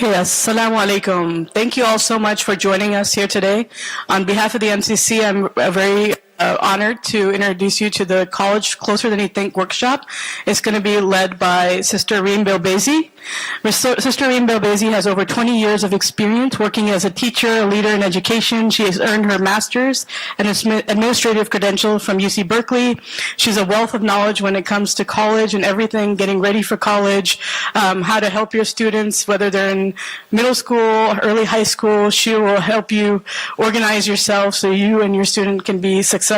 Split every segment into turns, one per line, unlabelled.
Yes, Assalamu alaikum. Thank you all so much for joining us here today. On behalf of the MCC, I'm very honored to introduce you to the College Closer Than You Think workshop. It's going to be led by Sister Reem Bilbeisi. Sister Reem Bilbeisi has over 20 years of experience working as a teacher, a leader in education. She has earned her master's and administrative credential from UC Berkeley. She's a wealth of knowledge when it comes to college and everything, getting ready for college, how to help your students, whether they're in middle school, early high school. She will help you organize yourself so you and your student can be successful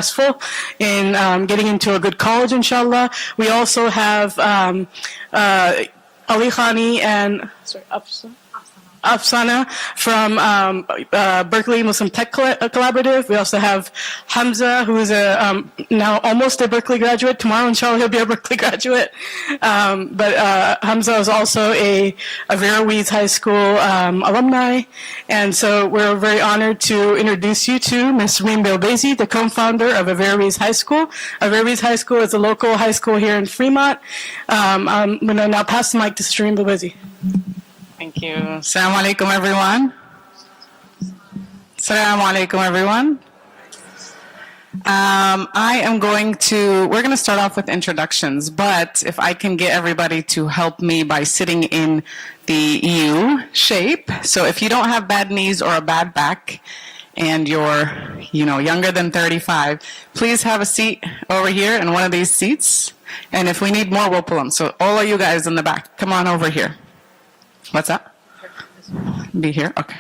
in getting into a good college, inshallah. We also have Ali Khani and Afsana from Berkeley Muslim Tech Collaborative. We also have Hamza, who is now almost a Berkeley graduate. Tomorrow, inshallah, he'll be a Berkeley graduate. But Hamza is also a Averroes High School alumni. And so we're very honored to introduce you to Ms. Reem Bilbeisi, the co-founder of Averroes High School. Averroes High School is a local high school here in Fremont. I'm going to now pass the mic to Sister Reem Bilbeisi.
Thank you. Assalamu alaikum, everyone. Assalamu alaikum, everyone. We're going to start off with introductions, but if I can get everybody to help me by sitting in the U shape. So if you don't have bad knees or a bad back and you're, younger than 35, please have a seat over here in one of these seats. And if we need more, we'll pull them. So all of you guys in the back, come on over here. What's that? Be here? Okay.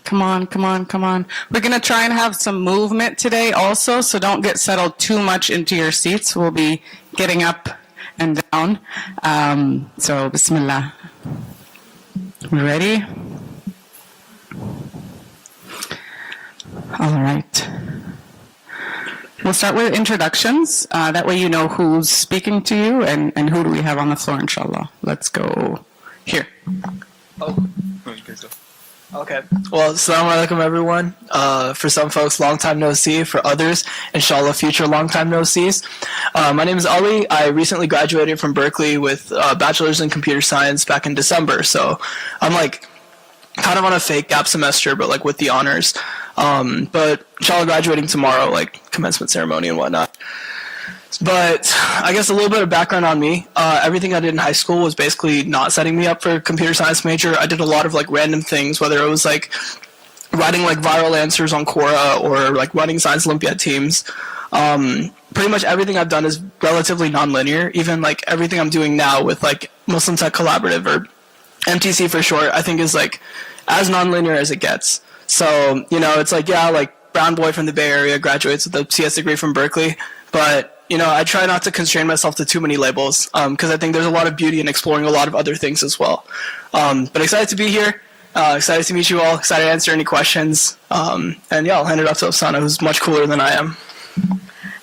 Come on. We're going to try and have some movement today also, so don't get settled too much into your seats. We'll be getting up and down. So, bismillah. We ready? All right. We'll start with introductions. That way you know who's speaking to you and who do we have on the floor, inshallah. Let's go here.
Okay. Well, assalamu alaikum, everyone. For some folks, long time no see. For others, inshallah, future long time no sees. My name is Ali. I recently graduated from Berkeley with a bachelor's in computer science back in December. So I'm kind of on a fake gap semester, but with the honors. But inshallah graduating tomorrow, commencement ceremony and whatnot. But I guess a little bit of background on me. Everything I did in high school was basically not setting me up for a computer science major. I did a lot of random things, whether it was writing viral answers on Quora or running science Olympiad teams. Pretty much everything I've done is relatively nonlinear. Even everything I'm doing now with Muslim Tech Collaborative or MTC for short, I think is as nonlinear as it gets. So, it's brown boy from the Bay Area graduates with a CS degree from Berkeley. But, I try not to constrain myself to too many labels because I think there's a lot of beauty in exploring a lot of other things as well. But excited to be here. Excited to meet you all. Excited to answer any questions. And yeah, I'll hand it off to Afsana, who's much cooler than I am.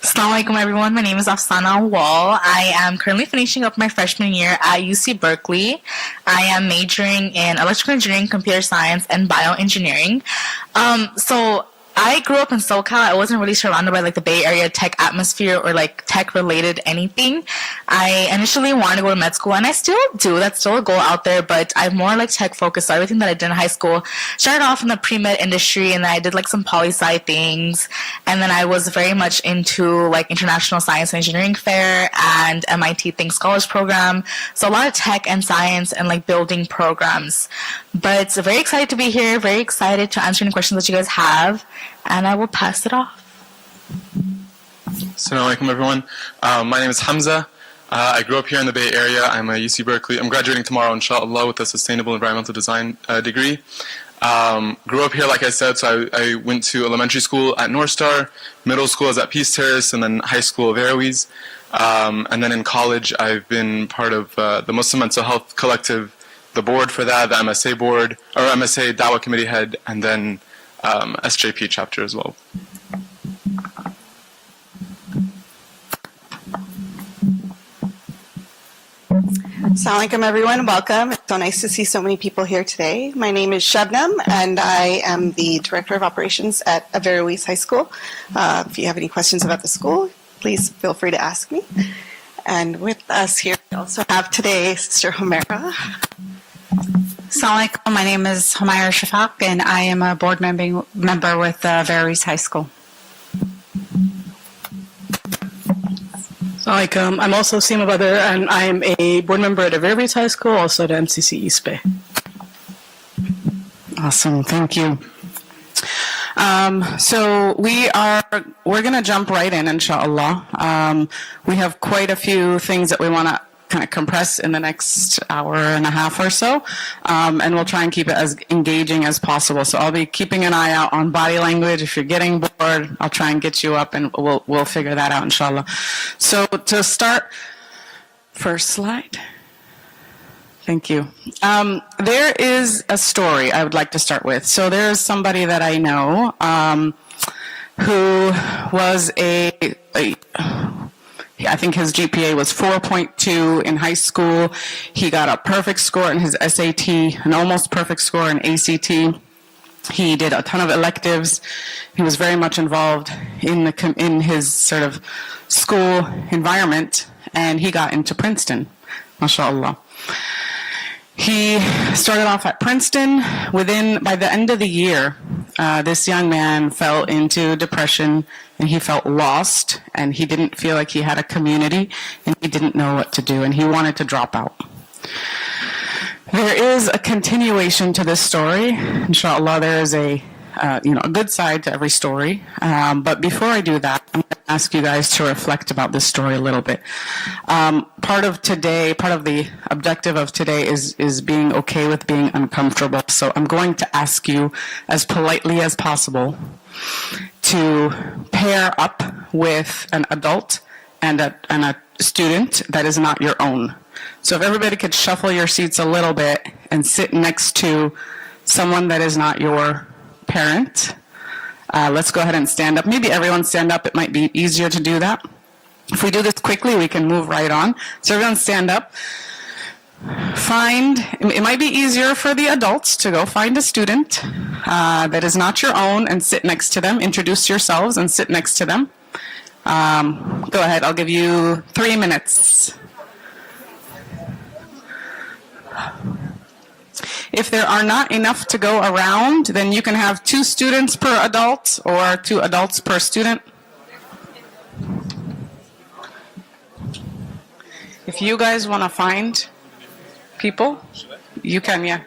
Assalamu alaikum, everyone. My name is Afsana Wall. I am currently finishing up my freshman year at UC Berkeley. I am majoring in electrical engineering, computer science, and bioengineering. So I grew up in SoCal. I wasn't really surrounded by the Bay Area tech atmosphere or tech related anything. I initially wanted to go to med school, and I still do. That's still a goal out there, but I'm more tech focused. So everything that I did in high school started off in the pre-med industry, and then I did some poli-sci things, and then I was very much into International Science and Engineering Fair and MIT Think Scholars Program. So a lot of tech and science and building programs. But very excited to be here. Very excited to answer any questions that you guys have. And I will pass it off.
Assalamu alaikum, everyone. My name is Hamza. I grew up here in the Bay Area. I'm a UC Berkeley. I'm graduating tomorrow, inshaAllah, with a Sustainable Environmental Design degree. Grew up here, like I said, so I went to elementary school at North Star, middle school is at Peace Terrace, and then high school at Averroes. And then in college, I've been part of the Muslim Mental Health Collective, the board for that, the MSA board, or MSA Dawah Committee head, and then SJP chapter as well.
Assalamu alaikum, everyone. Welcome. It's so nice to see so many people here today. My name is Shabnam, and I am the Director of Operations at Averroes High School. If you have any questions about the school, please feel free to ask me. And with us here, we also have today Sister Humaira.
Assalamu alaikum. My name is Humaira Shafaq, and I am a board member with Averroes High School.
Assalamualaikum. I'm also Seema Badr, and I'm a board member at Averroes High School, also at MCC East Bay.
Awesome, thank you. So we're going to jump right in, inshaAllah. We have quite a few things that we want to kind of compress in the next hour and a half or so, and we'll try and keep it as engaging as possible. So I'll be keeping an eye out on body language. If you're getting bored, I'll try and get you up, and we'll figure that out, inshallah. So to start, first slide. Thank you. There is a story I would like to start with. So there's somebody that I know who was I think his GPA was 4.2 in high school. He got a perfect score in his SAT, an almost perfect score in ACT. He did a ton of electives. He was very much involved in his sort of school environment, and he got into Princeton, mashallah. He started off at Princeton. By the end of the year, this young man fell into depression, and he felt lost, and he didn't feel like he had a community, and he didn't know what to do, and he wanted to drop out. There is a continuation to this story. Inshallah, there is a good side to every story. But before I do that, I'm going to ask you guys to reflect about this story a little bit. Part of the objective of today is being okay with being uncomfortable. So I'm going to ask you as politely as possible to pair up with an adult and a student that is not your own. So if everybody could shuffle your seats a little bit and sit next to someone that is not your parent. Let's go ahead and stand up. Maybe everyone stand up. It might be easier to do that. If we do this quickly, we can move right on. So everyone stand up. It might be easier for the adults to go find a student that is not your own and sit next to them. Introduce yourselves and sit next to them. Go ahead. I'll give you 3 minutes. If there are not enough to go around, then you can have 2 students per adult or 2 adults per student. If you guys want to find people, you can, yeah.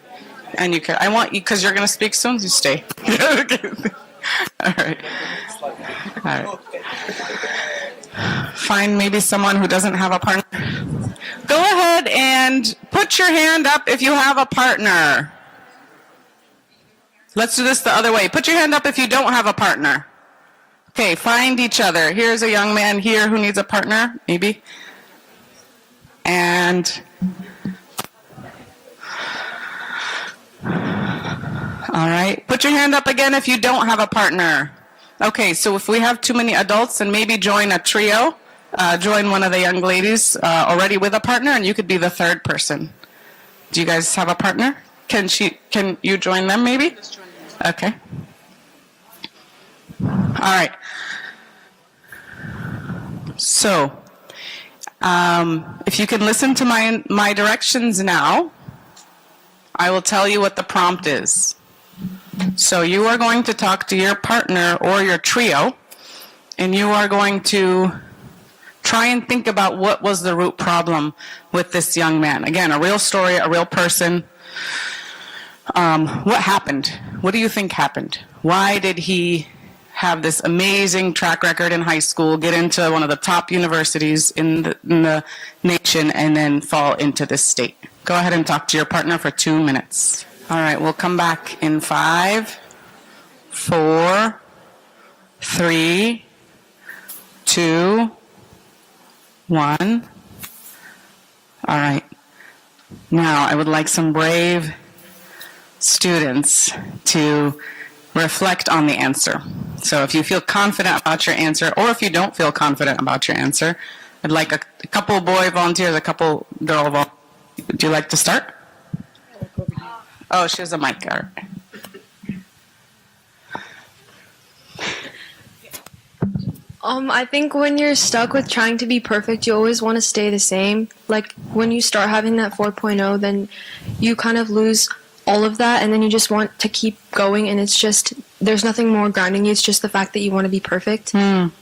And you can. I want you, because you're going to speak soon, you stay. Okay. All right. All right. Find maybe someone who doesn't have a partner. Go ahead and put your hand up if you have a partner. Let's do this the other way. Put your hand up if you don't have a partner. Okay, find each other. Here's a young man here who needs a partner, maybe. And all right, put your hand up again if you don't have a partner. Okay, so if we have too many adults, then maybe join a trio. Join one of the young ladies already with a partner, and you could be the third person. Do you guys have a partner? Can you join them maybe? Okay. All right. So, if you can listen to my directions now, I will tell you what the prompt is. So you are going to talk to your partner or your trio, and you are going to try and think about what was the root problem with this young man. Again, a real story, a real person. What happened? What do you think happened? Why did he have this amazing track record in high school, get into one of the top universities in the nation, and then fall into this state? Go ahead and talk to your partner for 2 minutes. All right, we'll come back in 5, 4, 3, 2, 1. All right. Now, I would like some brave students to reflect on the answer. So if you feel confident about your answer, or if you don't feel confident about your answer, I'd like a couple boy volunteers, a couple girl volunteers. Would you like to start? Oh, she has a mic. All right.
I think when you're stuck with trying to be perfect, you always want to stay the same. Like when you start having that 4.0, then you kind of lose all of that, and then you just want to keep going, and it's just, there's nothing more grounding you. It's just the fact that you want to be perfect.
Inshallah.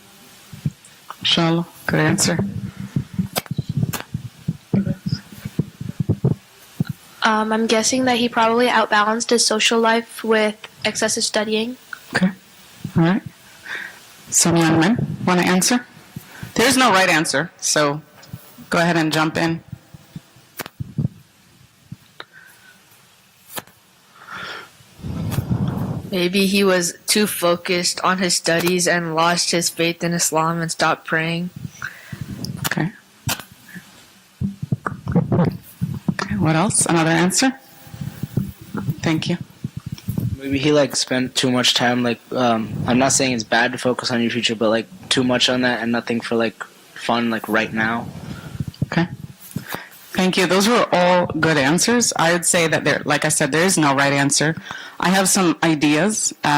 Good answer.
I'm guessing that he probably outbalanced his social life with excessive studying.
Okay. All right. Some young men want to answer? There's no right answer, so go ahead and jump in.
Maybe he was too focused on his studies and lost his faith in Islam and stopped praying.
Okay. Okay, what else? Another answer? Thank you.
Maybe he spent too much time I'm not saying it's bad to focus on your future, but too much on that and nothing for fun right now.
Okay. Thank you. Those were all good answers. I would say that like I said, there is no right answer. I have some ideas. We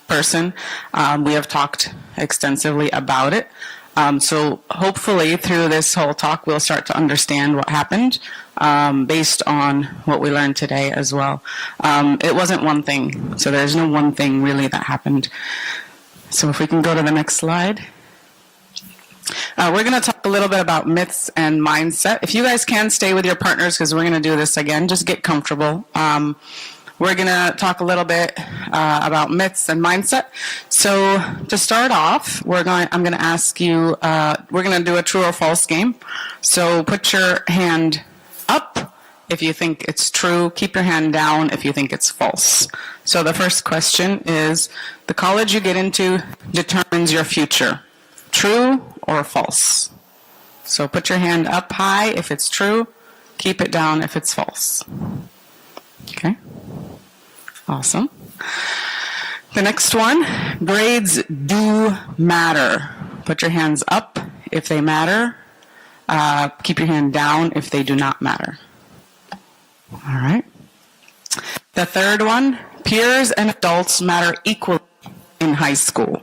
have talked extensively about it. So hopefully through this whole talk, we'll start to understand what happened based on what we learned today as well. It wasn't one thing. So there's no one thing really that happened. So if we can go to the next slide. We're going to talk a little bit about myths and mindset. If you guys can stay with your partners, because we're going to do this again, just get comfortable. We're going to talk a little bit about myths and mindset. So to start off, I'm going to ask you, we're going to do a true or false game. So put your hand up if you think it's true. Keep your hand down if you think it's false. So the first question is, the college you get into determines your future. True or false? So put your hand up high if it's true. Keep it down if it's false. Okay. Awesome. The next one, grades do matter. Put your hands up if they matter. Keep your hand down if they do not matter. All right. The third one, peers and adults matter equally in high school.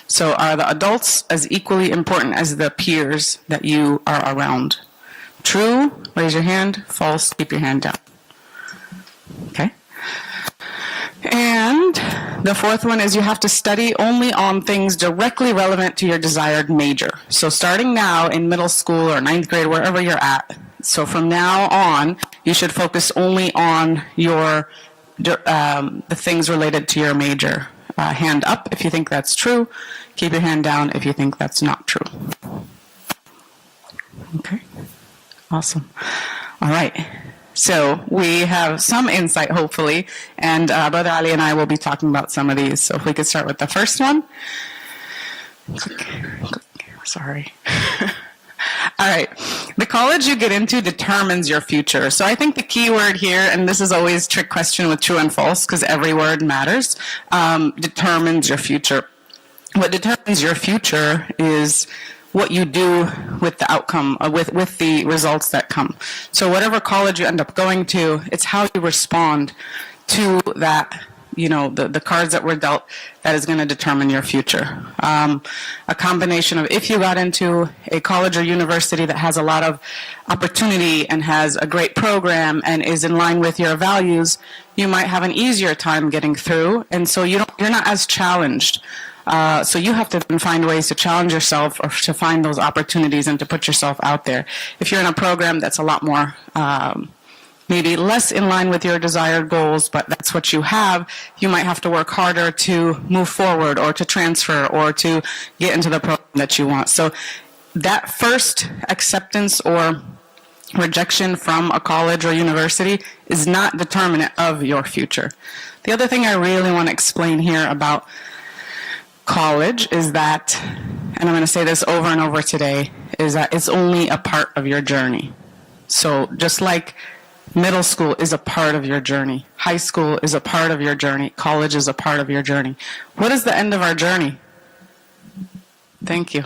So are the adults as equally important as the peers that you are around? True, raise your hand. False, keep your hand down. Okay. And the fourth one is you have to study only on things directly relevant to your desired major. So starting now in middle school or ninth grade, wherever you're at, so from now on, you should focus only on the things related to your major. Hand up if you think that's true. Keep your hand down if you think that's not true. Okay. Awesome. All right. So we have some insight, hopefully, and Brother Ali and I will be talking about some of these. So if we could start with the first one. Sorry. All right. The college you get into determines your future. So I think the key word here, and this is always a trick question with true and false because every word matters, determines your future. What determines your future is what you do with the outcome, with the results that come. So whatever college you end up going to, it's how you respond to that, the cards that were dealt, that is going to determine your future. A combination of, if you got into a college or university that has a lot of opportunity and has a great program and is in line with your values, you might have an easier time getting through, and so you're not as challenged. So you have to find ways to challenge yourself or to find those opportunities and to put yourself out there. If you're in a program that's a lot more maybe less in line with your desired goals, but that's what you have, you might have to work harder to move forward or to transfer or to get into the program that you want. So that first acceptance or rejection from a college or university is not determinant of your future. The other thing I really want to explain here about college is that, and I'm going to say this over and over today, is that it's only a part of your journey. So just like middle school is a part of your journey, high school is a part of your journey, college is a part of your journey. What is the end of our journey? Thank you.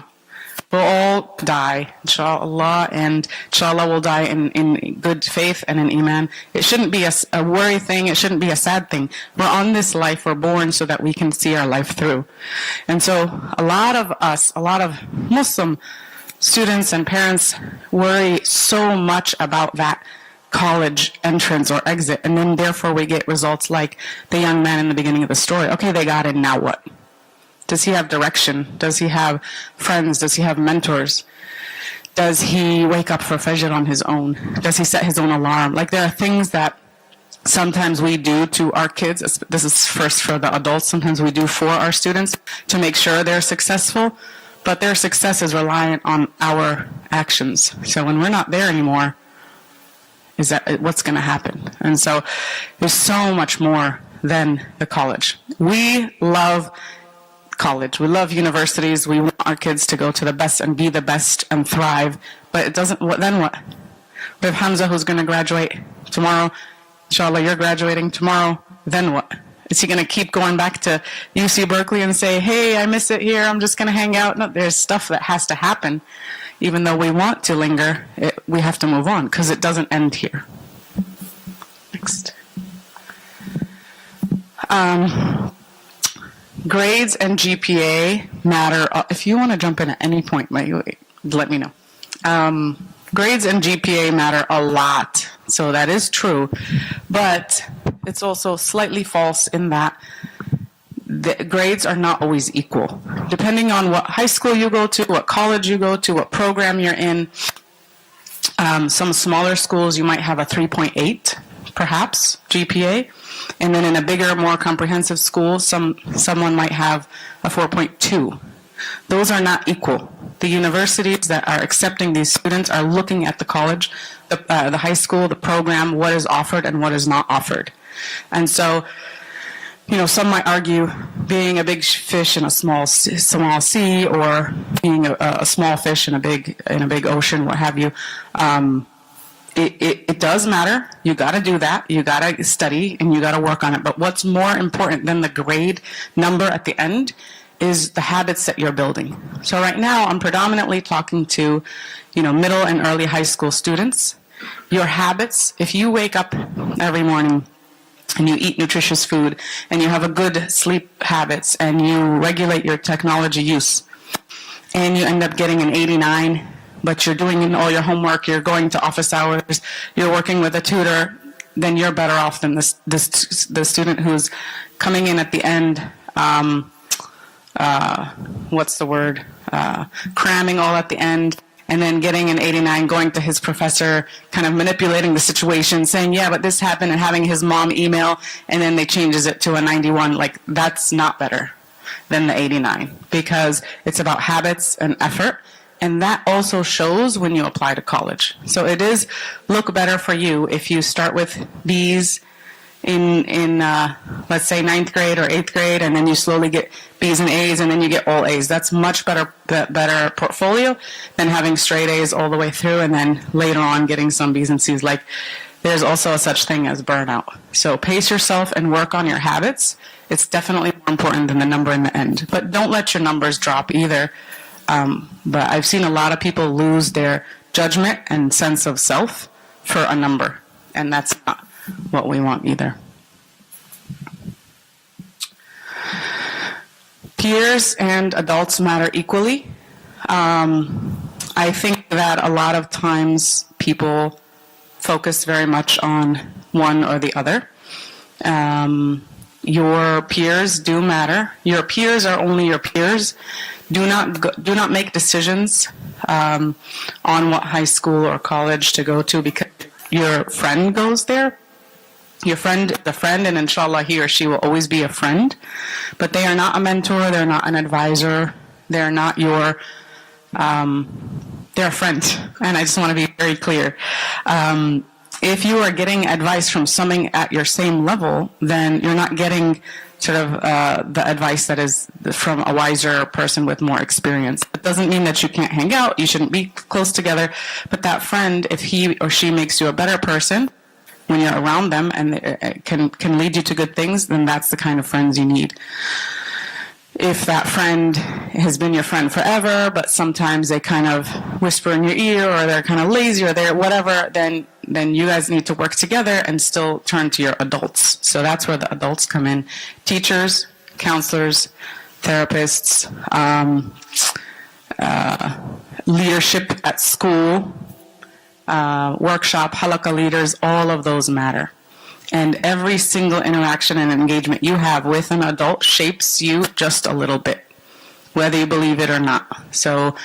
We'll all die, inshaAllah, and inshaAllah we'll die in good faith and in iman. It shouldn't be a worry thing. It shouldn't be a sad thing. We're on this life. We're born so that we can see our life through. And so a lot of us, a lot of Muslim students and parents worry so much about that college entrance or exit, and then therefore we get results like the young man in the beginning of the story. Okay, they got in, now what? Does he have direction? Does he have friends? Does he have mentors? Does he wake up for Fajr on his own? Does he set his own alarm? Like, there are things that sometimes we do to our kids. This is first for the adults. Sometimes we do for our students to make sure they're successful, but their success is reliant on our actions. So when we're not there anymore, is that what's going to happen? And so there's so much more than the college. We love college. We love universities. We want our kids to go to the best and be the best and thrive. But it doesn't, then what? We have Hamza who's going to graduate tomorrow. Inshallah, you're graduating tomorrow. Then what? Is he going to keep going back to UC Berkeley and say, hey, I miss it here, I'm just going to hang out? No, there's stuff that has to happen. Even though we want to linger, we have to move on because it doesn't end here. Next. Grades and GPA matter. If you want to jump in at any point, let me know. Grades and GPA matter a lot, so that is true. But it's also slightly false in that the grades are not always equal. Depending on what high school you go to, what college you go to, what program you're in, some smaller schools you might have a 3.8, perhaps, GPA. And then in a bigger, more comprehensive school, someone might have a 4.2. Those are not equal. The universities that are accepting these students are looking at the college, the high school, the program, what is offered and what is not offered. And so, you know, some might argue being a big fish in a small sea, or being a small fish in a big ocean, what have you. It does matter. You got to do that. You got to study and you got to work on it. But what's more important than the grade number at the end is the habits that you're building. So right now, I'm predominantly talking to, middle and early high school students. Your habits, if you wake up every morning and you eat nutritious food and you have a good sleep habits and you regulate your technology use and you end up getting an 89, but you're doing all your homework, you're going to office hours, you're working with a tutor, then you're better off than the student who's coming in at the end, cramming all at the end, and then getting an 89, going to his professor, kind of manipulating the situation, saying, yeah, but this happened, and having his mom email, and then they changes it to a 91. Like, that's not better than the 89, because it's about habits and effort, and that also shows when you apply to college. So it is look better for you if you start with B's in let's say 9th grade or 8th grade, and then you slowly get B's and A's, and then you get all A's. That's much better portfolio than having straight A's all the way through, and then later on getting some B's and C's. Like, there's also a such thing as burnout. So pace yourself and work on your habits. It's definitely more important than the number in the end. But don't let your numbers drop either. But I've seen a lot of people lose their judgment and sense of self for a number, and that's not what we want either. Peers and adults matter equally. I think that a lot of times people focus very much on one or the other. Your peers do matter. Your peers are only your peers. Do not make decisions on what high school or college to go to because your friend goes there. Your friend is a friend, and inshallah he or she will always be a friend. But they are not a mentor, they're not an advisor, they're not your, they're a friend. And I just want to be very clear. If you are getting advice from someone at your same level, then you're not getting sort of the advice that is from a wiser person with more experience. It doesn't mean that you can't hang out, you shouldn't be close together, but that friend, if he or she makes you a better person when you're around them and can lead you to good things, then that's the kind of friends you need. if that friend has been your friend forever, but sometimes they kind of whisper in your ear, or they're kind of lazy, or they're whatever, then you guys need to work together and still turn to your adults. So that's where the adults come in. Teachers, counselors, therapists, leadership at school, workshop, halakha leaders, all of those matter. And every single interaction and engagement you have with an adult shapes you just a little bit, whether you believe it or not. So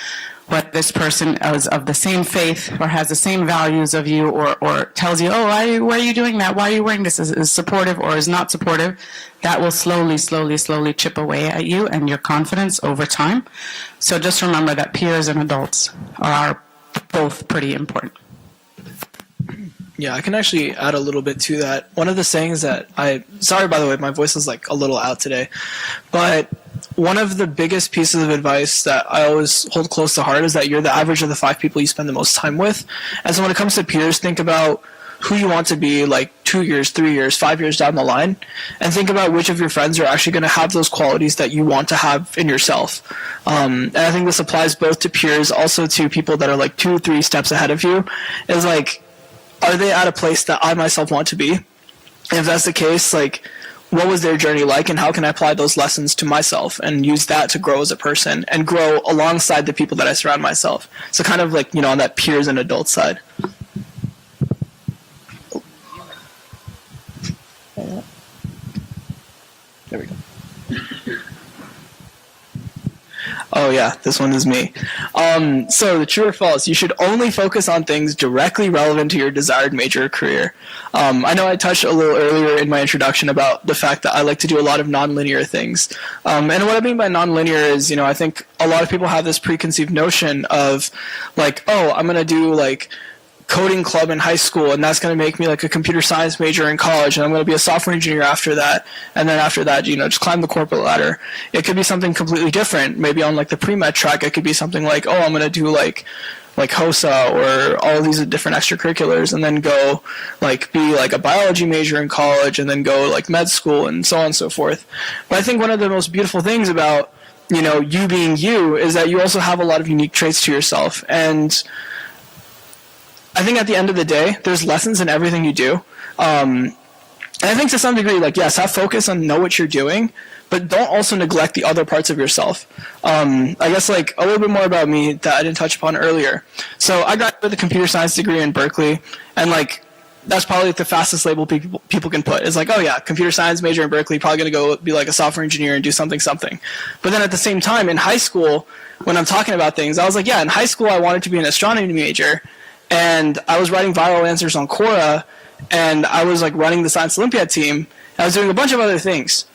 whether this person is of the same faith or has the same values of you, or tells you, oh, why are you doing that? Why are you wearing this? Is supportive or is not supportive, that will slowly chip away at you and your confidence over time. So just remember that peers and adults are both pretty important.
Yeah, I can actually add a little bit to that. One of the sayings that sorry, by the way, my voice is like a little out today, but one of the biggest pieces of advice that I always hold close to heart is that you're the average of the 5 people you spend the most time with. And so when it comes to peers, think about who you want to be like 2 years, 3 years, 5 years down the line, and think about which of your friends are actually going to have those qualities that you want to have in yourself. And I think this applies both to peers, also to people that are like 2-3 steps ahead of you, is like, are they at a place that I myself want to be? And if that's the case, like, what was their journey like, and how can I apply those lessons to myself and use that to grow as a person and grow alongside the people that I surround myself? So kind of like, on that peers and adult side. There we go. Oh yeah, this one is me. So the true or false, you should only focus on things directly relevant to your desired major or career. I know I touched a little earlier in my introduction about the fact that I like to do a lot of nonlinear things. And what I mean by nonlinear is, I think a lot of people have this preconceived notion of like, oh, I'm going to do like coding club in high school, and that's going to make me like a computer science major in college, and I'm going to be a software engineer after that, and then after that, just climb the corporate ladder. It could be something completely different. Maybe on like the pre-med track, it could be something like, oh, I'm going to do like HOSA or all of these different extracurriculars, and then go like be like a biology major in college, and then go like med school, and so on and so forth. But I think one of the most beautiful things about you being you is that you also have a lot of unique traits to yourself. And I think at the end of the day, there's lessons in everything you do. And I think to some degree, like, yes, have focus on know what you're doing, but don't also neglect the other parts of yourself. I guess like a little bit more about me that I didn't touch upon earlier. So I graduated with a computer science degree in Berkeley, and like that's probably like the fastest label people can put. It's like, oh yeah, computer science major in Berkeley, probably going to go be like a software engineer and do something. But then at the same time, in high school, when I'm talking about things, I was like, yeah, in high school I wanted to be an astronomy major. And I was writing viral answers on Quora, and I was like running the Science Olympiad team, and I was doing a bunch of other things.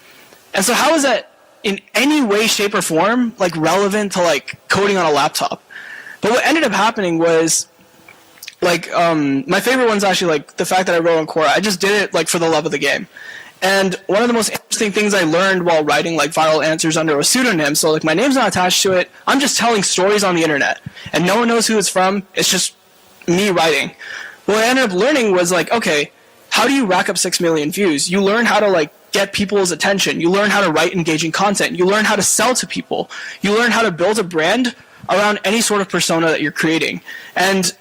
And so how is that in any way, shape, or form like relevant to like coding on a laptop? But what ended up happening was like my favorite one's actually like the fact that I wrote on Quora. I just did it like for the love of the game. And one of the most interesting things I learned while writing like viral answers under a pseudonym, so like my name's not attached to it, I'm just telling stories on the internet, and no one knows who it's from. It's just me writing. What I ended up learning was like, okay, how do you rack up 6 million views? You learn how to like get people's attention. You learn how to write engaging content. You learn how to sell to people. You learn how to build a brand around any sort of persona that you're creating. And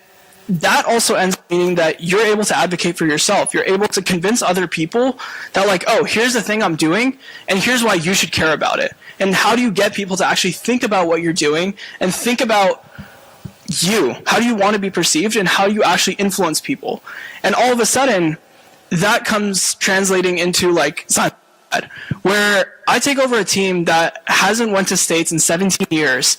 that also ends up meaning that you're able to advocate for yourself. You're able to convince other people that like, oh, here's the thing I'm doing, and here's why you should care about it. And how do you get people to actually think about what you're doing and think about you? How do you want to be perceived, and how do you actually influence people? And all of a sudden, that comes translating into like science, where I take over a team that hasn't went to States in 17 years.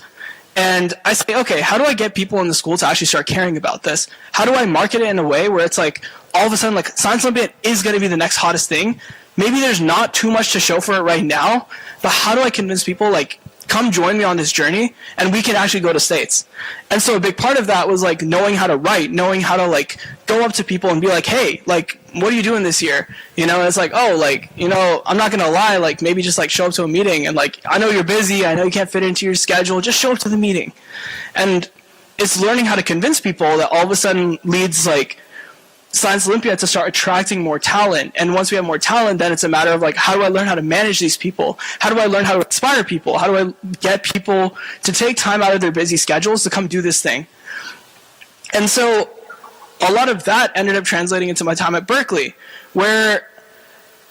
And I say, okay, how do I get people in the school to actually start caring about this? How do I market it in a way where it's like, all of a sudden, like, Science Olympiad is going to be the next hottest thing. Maybe there's not too much to show for it right now, but how do I convince people, like, come join me on this journey, and we can actually go to States? And so a big part of that was, like, knowing how to write, knowing how to, like, go up to people and be like, hey, like, what are you doing this year? You know, and it's like, oh, like, you know, I'm not going to lie, like, maybe just, like, show up to a meeting, and, like, I know you're busy, I know you can't fit into your schedule, just show up to the meeting. And it's learning how to convince people that all of a sudden leads, like, Science Olympiad to start attracting more talent. And once we have more talent, then it's a matter of like, how do I learn how to manage these people? How do I learn how to inspire people? How do I get people to take time out of their busy schedules to come do this thing? And so a lot of that ended up translating into my time at Berkeley, where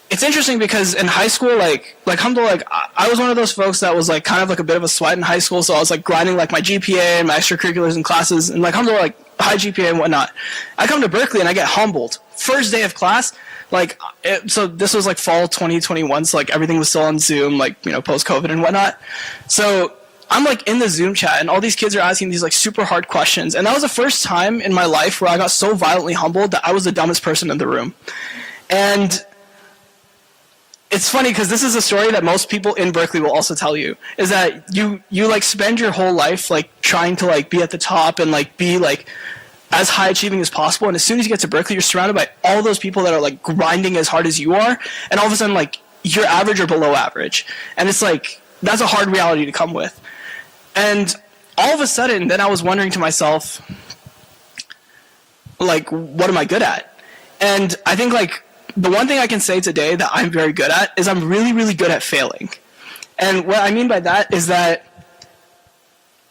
it's interesting because in high school, like alhamdulillah, like I was one of those folks that was like kind of like a bit of a sweat in high school. So I was like grinding like my GPA and my extracurriculars and classes, and like alhamdulillah, like high GPA and whatnot. I come to Berkeley and I get humbled. First day of class, so this was like fall 2021, so like everything was still on Zoom, like, you know, post-COVID and whatnot. So I'm like in the Zoom chat and all these kids are asking these like super hard questions. And that was the first time in my life where I got so violently humbled that I was the dumbest person in the room. And it's funny because this is a story that most people in Berkeley will also tell you, is that you like spend your whole life like trying to like be at the top and like be like as high achieving as possible, and as soon as you get to Berkeley, you're surrounded by all those people that are like grinding as hard as you are, and all of a sudden like you're average or below average, and it's like that's a hard reality to come with. And all of a sudden then I was wondering to myself, like, what am I good at? And I think like the one thing I can say today that I'm very good at is I'm really, really good at failing. And what I mean by that is that,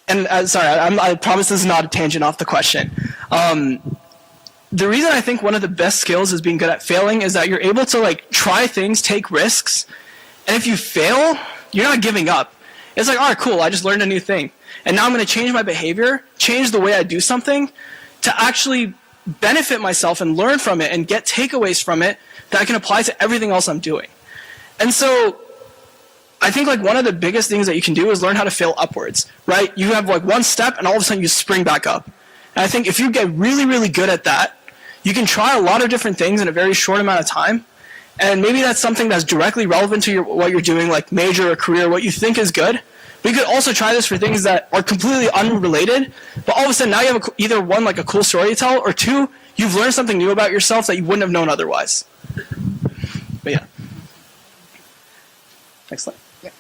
and sorry, I promise this is not a tangent off the question. The reason I think one of the best skills is being good at failing is that you're able to like try things, take risks, and if you fail, you're not giving up. It's like, all right, cool, I just learned a new thing. And now I'm going to change my behavior, change the way I do something to actually benefit myself and learn from it and get takeaways from it that I can apply to everything else I'm doing. And so I think like one of the biggest things that you can do is learn how to fail upwards, right? You have like one step and all of a sudden you spring back up. And I think if you get really, really good at that, you can try a lot of different things in a very short amount of time. And maybe that's something that's directly relevant to what you're doing, like major or career, what you think is good. But you could also try this for things that are completely unrelated, but all of a sudden now you have either one, like a cool story to tell, or two, you've learned something new about yourself that you wouldn't have known otherwise. But yeah. Next slide. Yeah.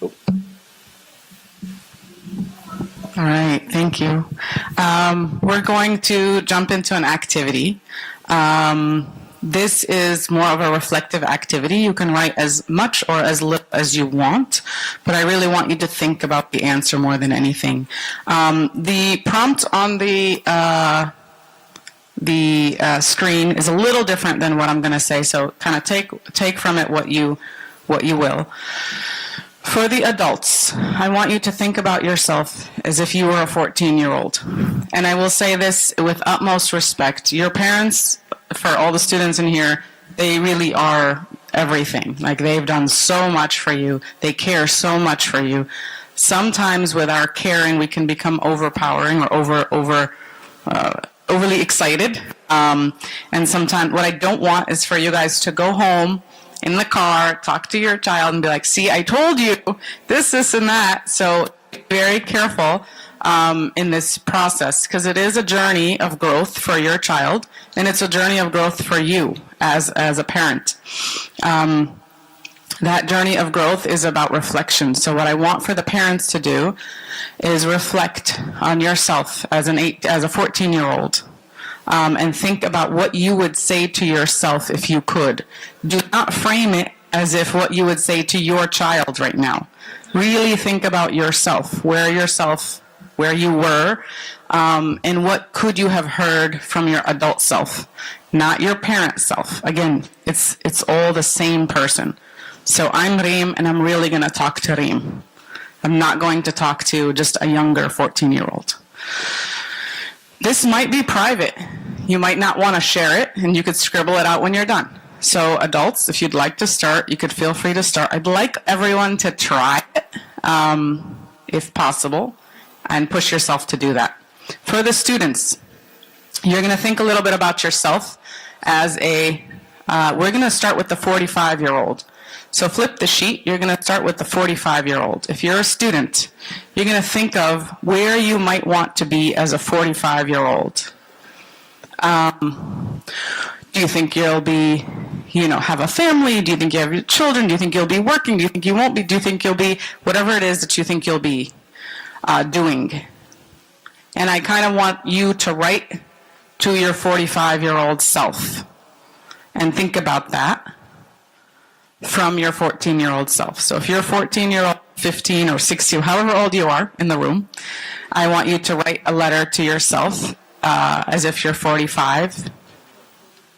Oh.
All right, thank you. We're going to jump into an activity. This is more of a reflective activity. You can write as much or as little as you want, but I really want you to think about the answer more than anything. The prompt on the screen is a little different than what I'm going to say, so kind of take from it what you will. For the adults, I want you to think about yourself as if you were a 14-year-old. And I will say this with utmost respect. Your parents, for all the students in here, they really are everything. Like, they've done so much for you. They care so much for you. Sometimes with our caring, we can become overpowering or overly excited. And sometimes what I don't want is for you guys to go home in the car, talk to your child and be like, see, I told you this, and that. So be very careful in this process, because it is a journey of growth for your child, and it's a journey of growth for you as a parent. That journey of growth is about reflection. So what I want for the parents to do is reflect on yourself as a 14-year-old. And think about what you would say to yourself if you could. Do not frame it as if what you would say to your child right now. Really think about yourself, where you were, and what could you have heard from your adult self, not your parent self. Again, it's all the same person. So I'm Reem, and I'm really going to talk to Reem. I'm not going to talk to just a younger 14-year-old. This might be private. You might not want to share it, and you could scribble it out when you're done. So adults, if you'd like to start, you could feel free to start. I'd like everyone to try it, if possible, and push yourself to do that. For the students, you're going to think a little bit about yourself as we're going to start with the 45-year-old. So flip the sheet, you're going to start with the 45-year-old. If you're a student, you're going to think of where you might want to be as a 45-year-old. Do you think you'll be, have a family? Do you think you have children? Do you think you'll be working? Do you think you won't be? Do you think you'll be whatever it is that you think you'll be doing? And I kind of want you to write to your 45-year-old self. And think about that from your 14-year-old self. So if you're 14-year-old, 15 or 16, however old you are in the room, I want you to write a letter to yourself as if you're 45,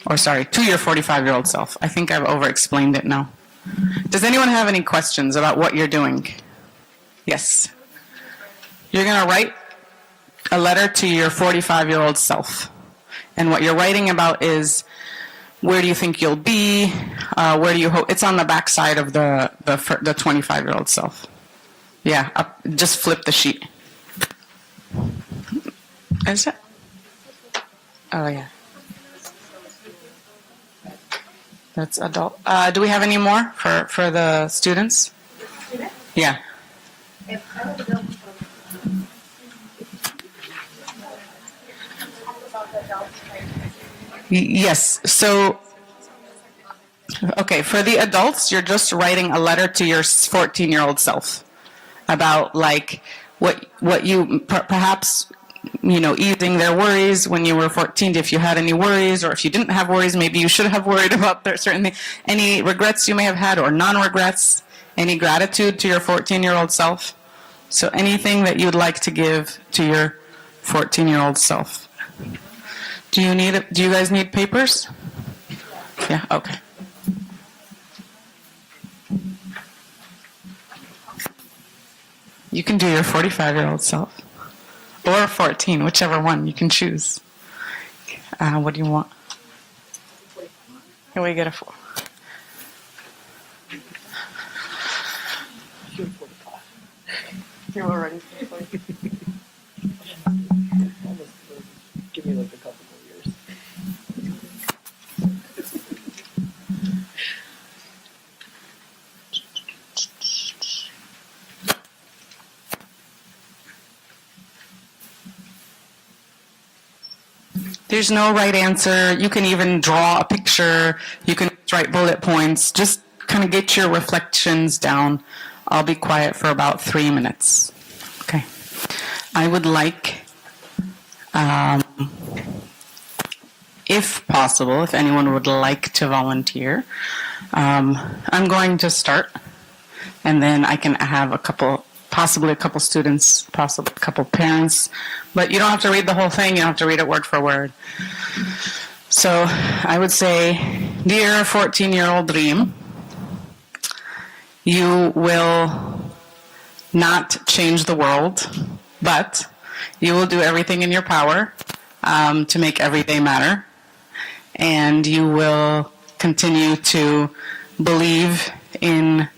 or sorry, to your 45-year-old self. I think I've over-explained it now. Does anyone have any questions about what you're doing? Yes. You're going to write a letter to your 45-year-old self. And what you're writing about is, where do you think you'll be? Where do you hope? It's on the back side of the 25-year-old self. Yeah, just flip the sheet. Is it? Oh, yeah. That's adult. Do we have any more for the students? Yeah. Yes. So, okay, for the adults, you're just writing a letter to your 14-year-old self about like what you perhaps, you know, easing their worries when you were 14. If you had any worries, or if you didn't have worries, maybe you should have worried about certain things. Any regrets you may have had, or non-regrets. Any gratitude to your 14-year-old self. So anything that you'd like to give to your 14-year-old self. Do you guys need papers? Yeah, okay. You can do your 45-year-old self. Or 14, whichever one you can choose. What do you want? Here we get a 4. You're already 45.
Give me like a couple more years.
There's no right answer. You can even draw a picture. You can write bullet points. Just kind of get your reflections down. I'll be quiet for about 3 minutes. Okay. I would like, if possible, if anyone would like to volunteer, I'm going to start, and then I can have possibly a couple students, possibly a couple parents, but you don't have to read the whole thing. You don't have to read it word for word. So I would say, dear 14-year-old Reem, you will not change the world, but you will do everything in your power to make every day matter, and you will continue to believe in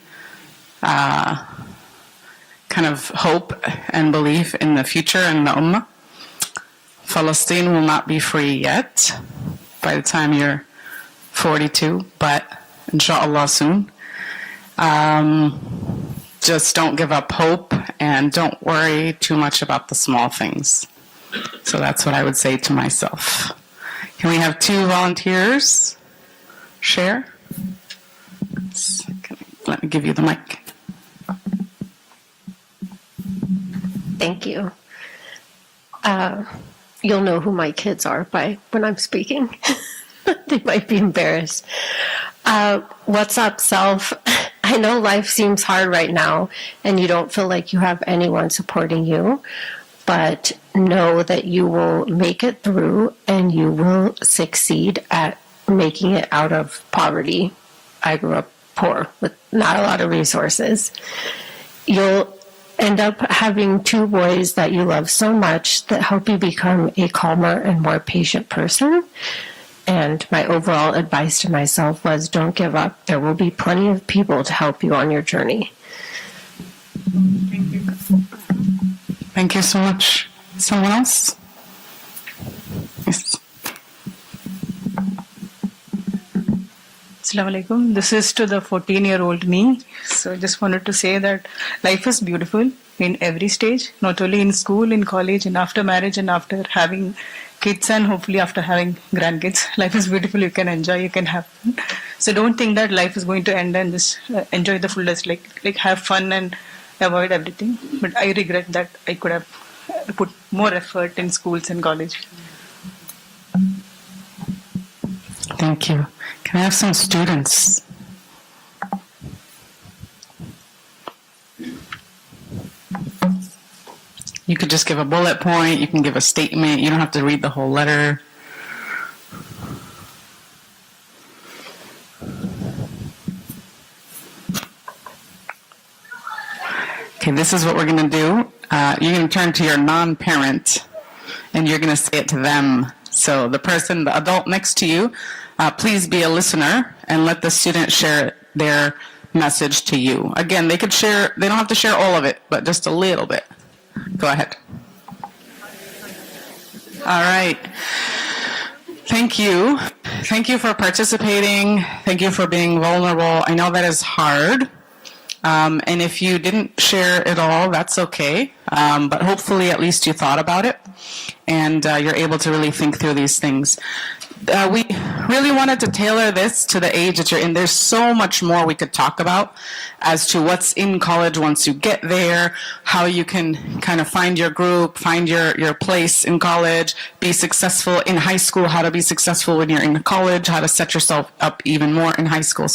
kind of hope and belief in the future and the Ummah. Palestine will not be free yet by the time you're 42, but inshaAllah soon. Just don't give up hope and don't worry too much about the small things. So that's what I would say to myself. Can we have 2 volunteers share? Let me give you the mic.
Thank you. You'll know who my kids are by when I'm speaking. They might be embarrassed. What's up, self? I know life seems hard right now, and you don't feel like you have anyone supporting you, but know that you will make it through, and you will succeed at making it out of poverty. I grew up poor with not a lot of resources. You'll end up having 2 boys that you love so much that help you become a calmer and more patient person. And my overall advice to myself was, don't give up. There will be plenty of people to help you on your journey.
Thank you. Thank you so much. Someone else? Yes.
Assalamu alaikum. This is to the 14-year-old me. So I just wanted to say that life is beautiful in every stage, not only in school, in college, and after marriage, and after having kids, and hopefully after having grandkids. Life is beautiful. You can enjoy, you can have fun. So don't think that life is going to end and just enjoy the fullest, like have fun and avoid everything. But I regret that I could have put more effort in schools and college.
Thank you. Can I have some students? You could just give a bullet point. You can give a statement. You don't have to read the whole letter. Okay, this is what we're going to do. You're going to turn to your non-parent, and you're going to say it to them. So the person, the adult next to you, please be a listener and let the student share their message to you. Again, they could share, they don't have to share all of it, but just a little bit. Go ahead. All right. Thank you. Thank you for participating. Thank you for being vulnerable. I know that is hard. And if you didn't share it all, that's okay. But hopefully at least you thought about it and you're able to really think through these things. We really wanted to tailor this to the age that you're in. There's so much more we could talk about as to what's in college once you get there, how you can kind of find your group, find your place in college, be successful in high school, how to be successful when you're in college, how to set yourself up even more in high school,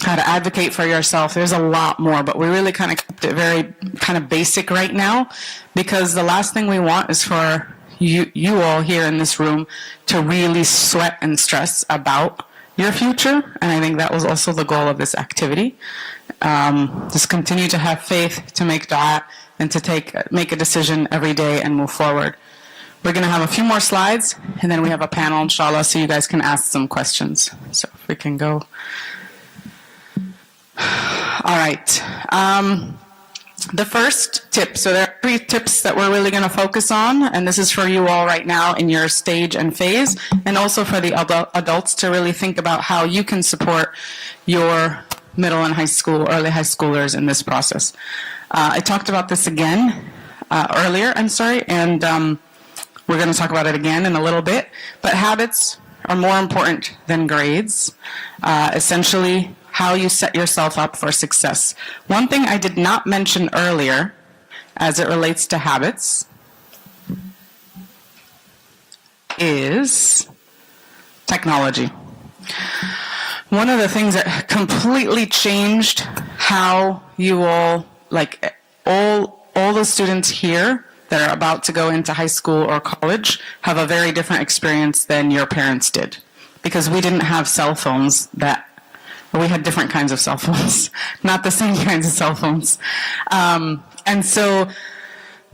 how to advocate for yourself. There's a lot more, but we really kind of kept it very kind of basic right now, because the last thing we want is for you all here in this room to really sweat and stress about your future. And I think that was also the goal of this activity. Just continue to have faith, to make dua, and to make a decision every day and move forward. We're going to have a few more slides, and then we have a panel, inshallah, so you guys can ask some questions. So if we can go. All right. The first tip, so there are 3 tips that we're really going to focus on, and this is for you all right now in your stage and phase, and also for the adults to really think about how you can support your middle and high school, early high schoolers in this process. I talked about this again earlier, and we're going to talk about it again in a little bit, but habits are more important than grades. Essentially, how you set yourself up for success. One thing I did not mention earlier as it relates to habits is technology. One of the things that completely changed how you all, like all the students here that are about to go into high school or college have a very different experience than your parents did, because we didn't have cell phones we had different kinds of cell phones, not the same kinds of cell phones. And so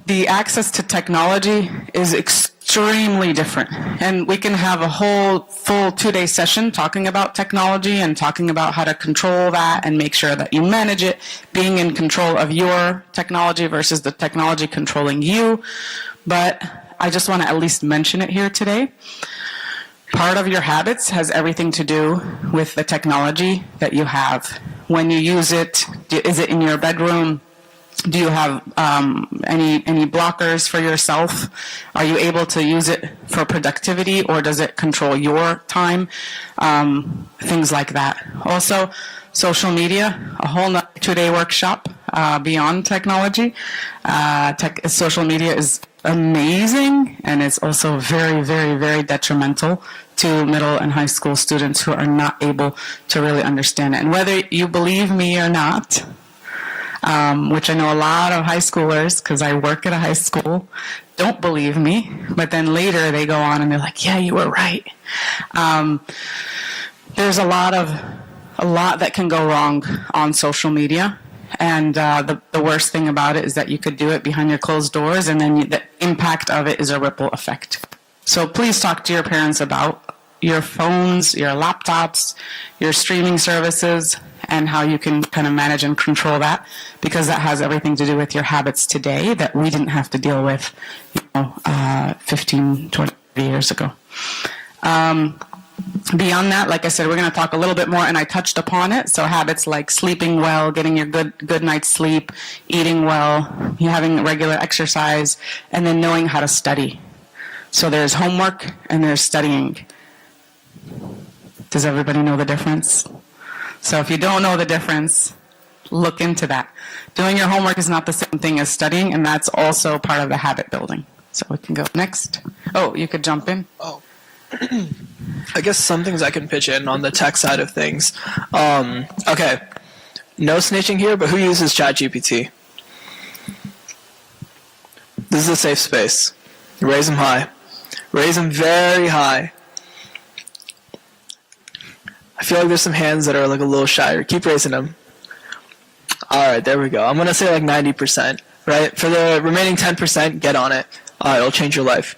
the access to technology is extremely different. And we can have a whole full 2-day session talking about technology and talking about how to control that and make sure that you manage it, being in control of your technology versus the technology controlling you. But I just want to at least mention it here today. Part of your habits has everything to do with the technology that you have. When you use it, is it in your bedroom? Do you have any blockers for yourself? Are you able to use it for productivity, or does it control your time? Things like that. Also, social media, a whole 2-day workshop beyond technology. Social media is amazing, and it's also very, very, very detrimental to middle and high school students who are not able to really understand it. And whether you believe me or not, which I know a lot of high schoolers, because I work at a high school, don't believe me, but then later they go on and they're like, yeah, you were right. There's a lot that can go wrong on social media. And the worst thing about it is that you could do it behind your closed doors, and then the impact of it is a ripple effect. So please talk to your parents about your phones, your laptops, your streaming services, and how you can kind of manage and control that, because that has everything to do with your habits today that we didn't have to deal with 15, 20 years ago. Beyond that, like I said, we're going to talk a little bit more, and I touched upon it. So habits like sleeping well, getting your good night's sleep, eating well, having regular exercise, and then knowing how to study. So there's homework and there's studying. Does everybody know the difference? So if you don't know the difference, look into that. Doing your homework is not the same thing as studying, and that's also part of the habit building. So we can go next. Oh, you could jump in.
Oh. I guess some things I can pitch in on the tech side of things. Okay, no snitching here, but who uses ChatGPT? This is a safe space. Raise them high. Raise them very high. I feel like there's some hands that are like a little shy. Keep raising them. All right, there we go. I'm going to say like 90%, right? For the remaining 10%, get on it. It'll change your life.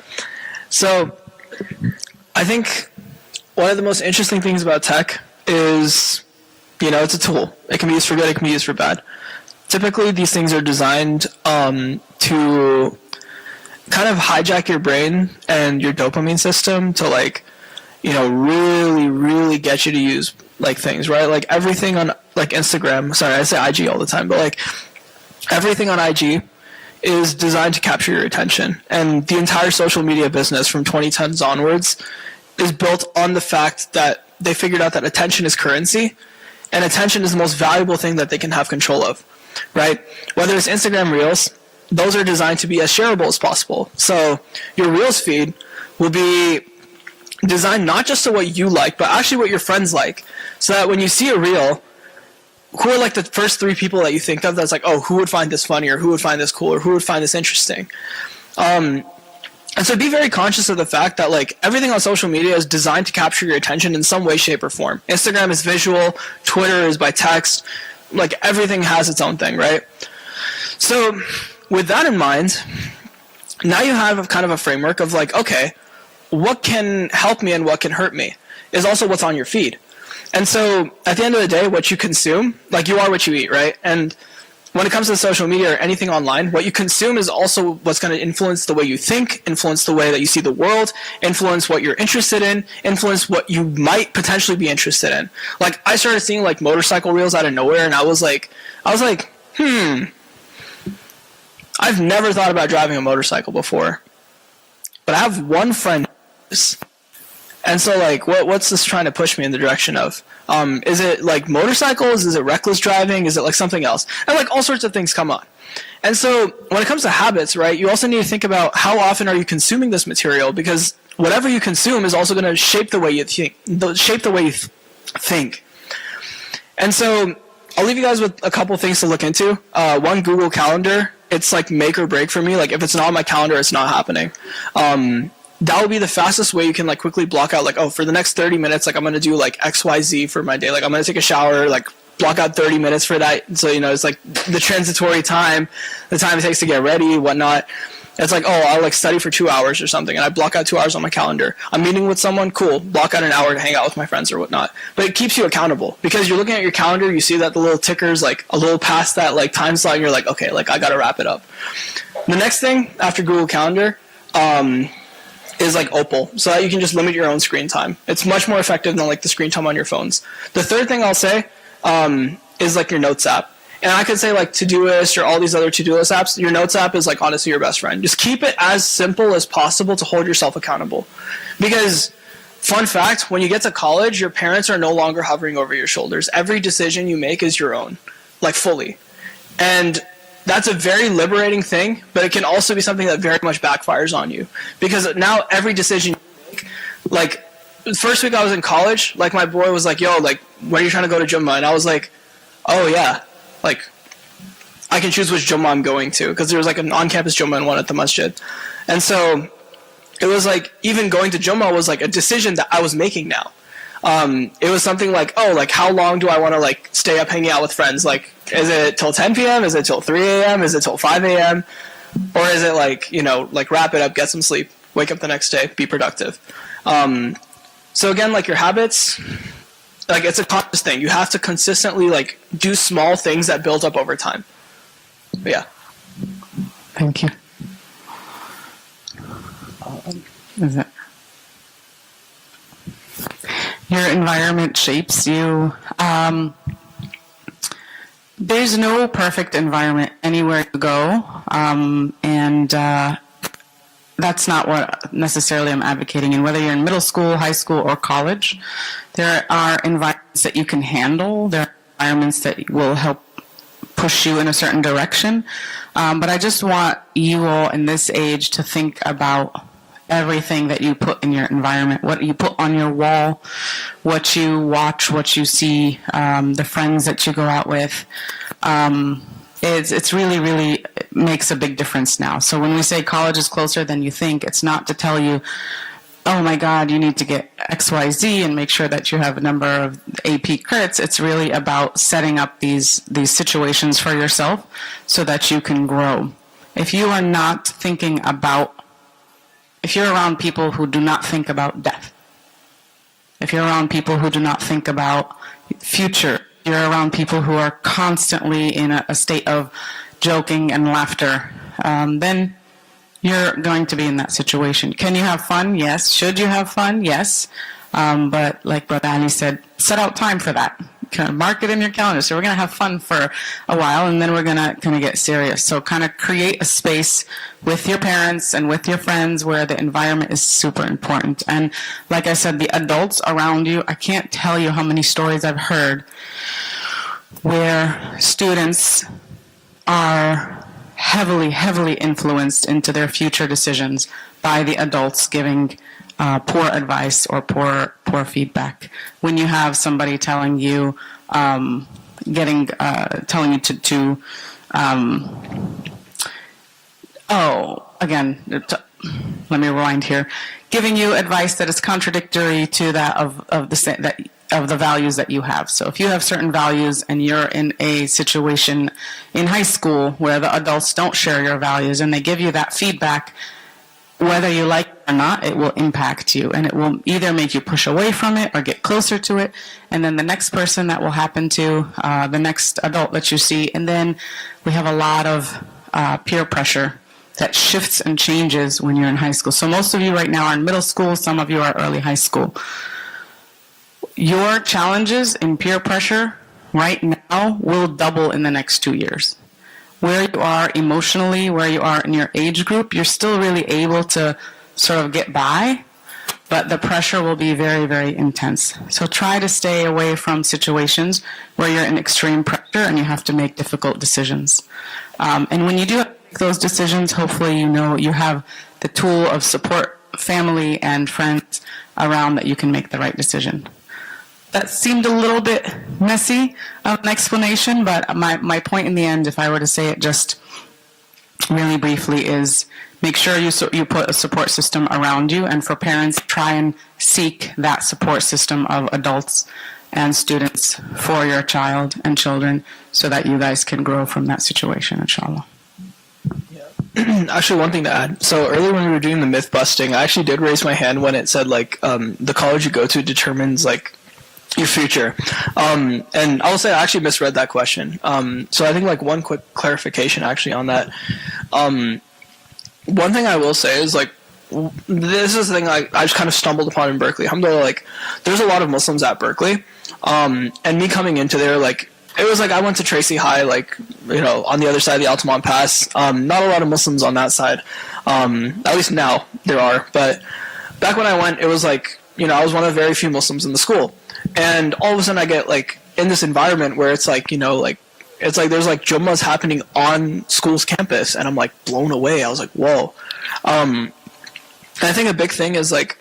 So I think one of the most interesting things about tech is, it's a tool. It can be used for good, it can be used for bad. Typically, these things are designed to kind of hijack your brain and your dopamine system to really, really get you to use things, right? Like everything on Instagram. Sorry, I say IG all the time, but everything on IG is designed to capture your attention. And the entire social media business from 2010s onwards is built on the fact that they figured out that attention is currency, and attention is the most valuable thing that they can have control of, right? Whether it's Instagram Reels, those are designed to be as shareable as possible. So your Reels feed will be designed not just to what you like, but actually what your friends like. So that when you see a Reel, who are the first 3 people that you think of that's who would find this funny, or who would find this cool, or who would find this interesting? And so be very conscious of the fact that everything on social media is designed to capture your attention in some way, shape, or form. Instagram is visual, Twitter is by text, everything has its own thing, right? So with that in mind, now you have kind of a framework of okay, what can help me and what can hurt me is also what's on your feed. And so at the end of the day, what you consume, you are what you eat, right? And when it comes to social media or anything online, what you consume is also what's going to influence the way you think, influence the way that you see the world, influence what you're interested in, influence what you might potentially be interested in. I started seeing motorcycle reels out of nowhere, and I was like, I've never thought about driving a motorcycle before, but I have one friend. And so what's this trying to push me in the direction of? Is it motorcycles? Is it reckless driving? Is it something else? And all sorts of things come on. And so when it comes to habits, right, you also need to think about how often are you consuming this material, because whatever you consume is also going to shape the way you think. And so I'll leave you guys with a couple things to look into. One, Google Calendar. It's make or break for me. If it's not on my calendar, it's not happening. That would be the fastest way you can quickly block out for the next 30 minutes, I'm going to do XYZ for my day. I'm going to take a shower, block out 30 minutes for that. So, it's the transitory time, the time it takes to get ready, whatnot. It's I'll study for 2 hours or something, and I block out 2 hours on my calendar. I'm meeting with someone, cool, block out an hour to hang out with my friends or whatnot. But it keeps you accountable, because you're looking at your calendar, you see that the little ticker's a little past that time slot, and you're okay, I got to wrap it up. The next thing after Google Calendar, is Opal, so that you can just limit your own screen time. It's much more effective than the screen time on your phones. The third thing I'll say is your Notes app. And I could say Todoist or all these other to-do list apps. Your Notes app is honestly your best friend. Just keep it as simple as possible to hold yourself accountable. Because, fun fact, when you get to college, your parents are no longer hovering over your shoulders. Every decision you make is your own, fully. And that's a very liberating thing, but it can also be something that very much backfires on you. Because now every decision you make, the first week I was in college, my boy was yo, when are you trying to go to Jummah? And I was oh yeah, I can choose which Jummah I'm going to, because there was an on-campus Jummah and one at the masjid. And so it was even going to Jummah was a decision that I was making now. It was something how long do I want to stay up hanging out with friends? Is it till 10 p.m.? Is it till 3 a.m.? Is it till 5 a.m.? Or is it wrap it up, get some sleep, wake up the next day, be productive? So again, your habits, it's a conscious thing. You have to consistently do small things that build up over time. But yeah.
Thank you. Is it? Your environment shapes you. There's no perfect environment anywhere you go, and that's not what necessarily I'm advocating. And whether you're in middle school, high school, or college, there are environments that you can handle. There are environments that will help push you in a certain direction. But I just want you all in this age to think about everything that you put in your environment, what you put on your wall, what you watch, what you see, the friends that you go out with. It's really, really makes a big difference now. So when we say college is closer than you think, it's not to tell you, oh my God, you need to get XYZ and make sure that you have a number of AP credits. It's really about setting up these situations for yourself so that you can grow. If you are not thinking about, if you're around people who do not think about death, if you're around people who do not think about future, you're around people who are constantly in a state of joking and laughter, then you're going to be in that situation. Can you have fun? Yes. Should you have fun? Yes. But like Brother Ali said, set out time for that. Kind of mark it in your calendar. So we're going to have fun for a while, and then we're going to kind of get serious. So kind of create a space with your parents and with your friends where the environment is super important. And like I said, the adults around you, I can't tell you how many stories I've heard where students are heavily, heavily influenced into their future decisions by the adults giving poor advice or poor feedback. When you have somebody telling you, telling you to let me rewind here, giving you advice that is contradictory to that of the values that you have. So if you have certain values and you're in a situation in high school where the adults don't share your values and they give you that feedback, whether you like it or not, it will impact you, and it will either make you push away from it or get closer to it. And then the next person that will happen to, the next adult that you see. And then we have a lot of peer pressure that shifts and changes when you're in high school. So most of you right now are in middle school, some of you are early high school. Your challenges in peer pressure right now will double in the next 2 years. Where you are emotionally, where you are in your age group, you're still really able to sort of get by, but the pressure will be very, very intense. So try to stay away from situations where you're in extreme pressure and you have to make difficult decisions. And when you do make those decisions, hopefully you know you have the tool of support, family and friends around that you can make the right decision. That seemed a little bit messy of an explanation, but my point in the end, if I were to say it just really briefly, is make sure you put a support system around you, and for parents, try and seek that support system of adults and students for your child and children so that you guys can grow from that situation, inshallah.
Actually, one thing to add. So earlier when we were doing the myth busting, I actually did raise my hand when it said like the college you go to determines like your future. And I'll say I actually misread that question. So I think like one quick clarification actually on that. One thing I will say is like, this is the thing I just kind of stumbled upon in Berkeley. Alhamdulillah, like there's a lot of Muslims at Berkeley. And me coming into there, like it was like I went to Tracy High, like, you know, on the other side of the Altamont Pass. Not a lot of Muslims on that side. At least now there are. But back when I went, it was like, you know, I was one of the very few Muslims in the school. And all of a sudden I get like in this environment where it's like, you know, like it's like there's like Jummahs happening on school's campus, and I'm like blown away. I was like, whoa. And I think a big thing is like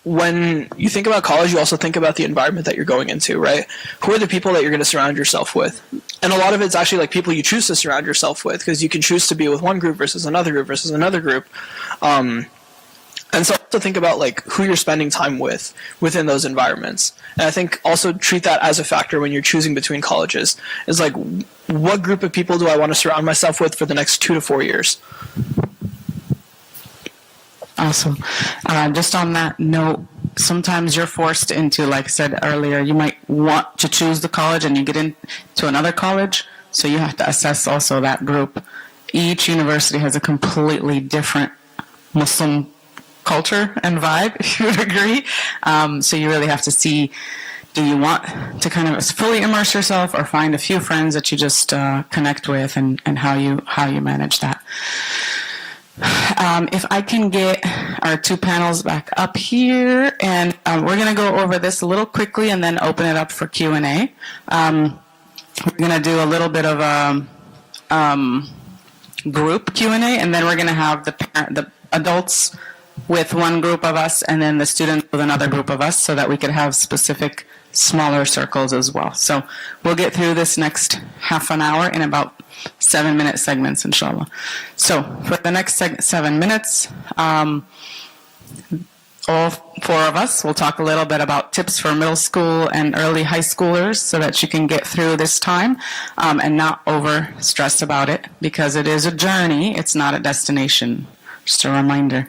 when you think about college, you also think about the environment that you're going into, right? Who are the people that you're going to surround yourself with? And a lot of it's actually like people you choose to surround yourself with, because you can choose to be with one group versus another group versus another group. And so also think about like who you're spending time with within those environments. And I think also treat that as a factor when you're choosing between colleges. Is like, what group of people do I want to surround myself with for the next 2 to 4 years?
Awesome. Just on that note, sometimes you're forced into, like I said earlier, you might want to choose the college and you get into another college, so you have to assess also that group. Each university has a completely different Muslim culture and vibe, if you would agree. So you really have to see, do you want to kind of fully immerse yourself or find a few friends that you just connect with, and how you manage that. If I can get our two panels back up here, and we're going to go over this a little quickly and then open it up for Q&A. We're going to do a little bit of a group Q&A, and then we're going to have the adults with one group of us and then the students with another group of us so that we could have specific smaller circles as well. So we'll get through this next half an hour in about 7-minute segments, inshallah. So for the next 7 minutes, all 4 of us will talk a little bit about tips for middle school and early high schoolers so that you can get through this time and not over stress about it, because it is a journey, it's not a destination. Just a reminder.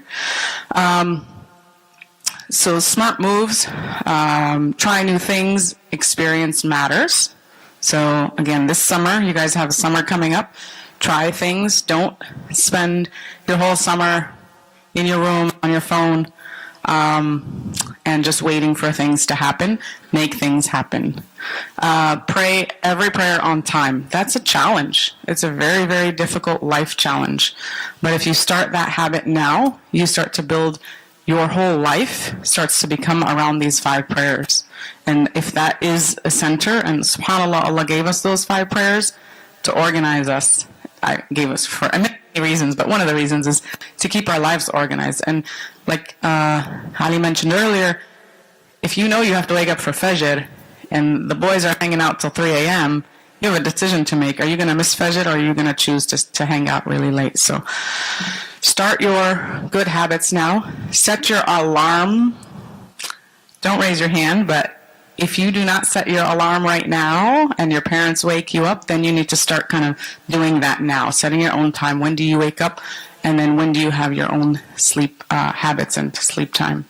So smart moves, try new things, experience matters. So again, this summer, you guys have a summer coming up. Try things. Don't spend your whole summer in your room, on your phone, and just waiting for things to happen. Make things happen. Pray every prayer on time. That's a challenge. It's a very, very difficult life challenge. But if you start that habit now, you start to build your whole life starts to become around these 5 prayers. And if that is a center, and subhanAllah, Allah gave us those 5 prayers to organize us. I gave us for many reasons, but one of the reasons is to keep our lives organized. And like Ali mentioned earlier, if you know you have to wake up for Fajr and the boys are hanging out till 3 a.m., you have a decision to make. Are you going to miss Fajr, or are you going to choose to hang out really late? So start your good habits now. Set your alarm. Don't raise your hand, but if you do not set your alarm right now and your parents wake you up, then you need to start kind of doing that now, setting your own time. When do you wake up? And then when do you have your own sleep habits and sleep time?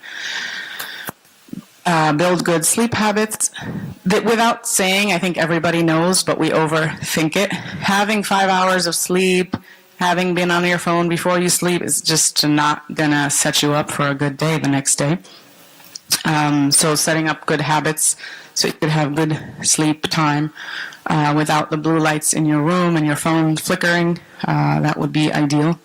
Build good sleep habits. Without saying, I think everybody knows, but we overthink it. Having 5 hours of sleep, having been on your phone before you sleep is just not going to set you up for a good day the next day. So setting up good habits so you could have good sleep time without the blue lights in your room and your phone flickering, that would be ideal.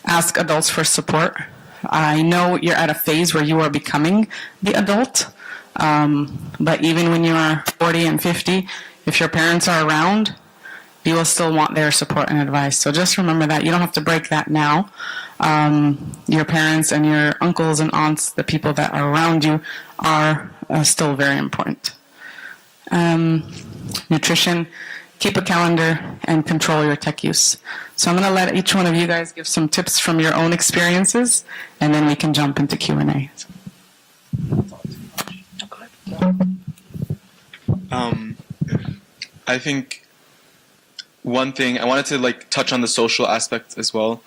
Ask adults for support. I know you're at a phase where you are becoming the adult, but even when you are 40 and 50, if your parents are around, you will still want their support and advice. So just remember that. You don't have to break that now. Your parents and your uncles and aunts, the people that are around you, are still very important. Nutrition, keep a calendar, and control your tech use. So I'm going to let each one of you guys give some tips from your own experiences, and then we can jump into Q&A.
I think one thing I wanted to touch on the social aspect as well.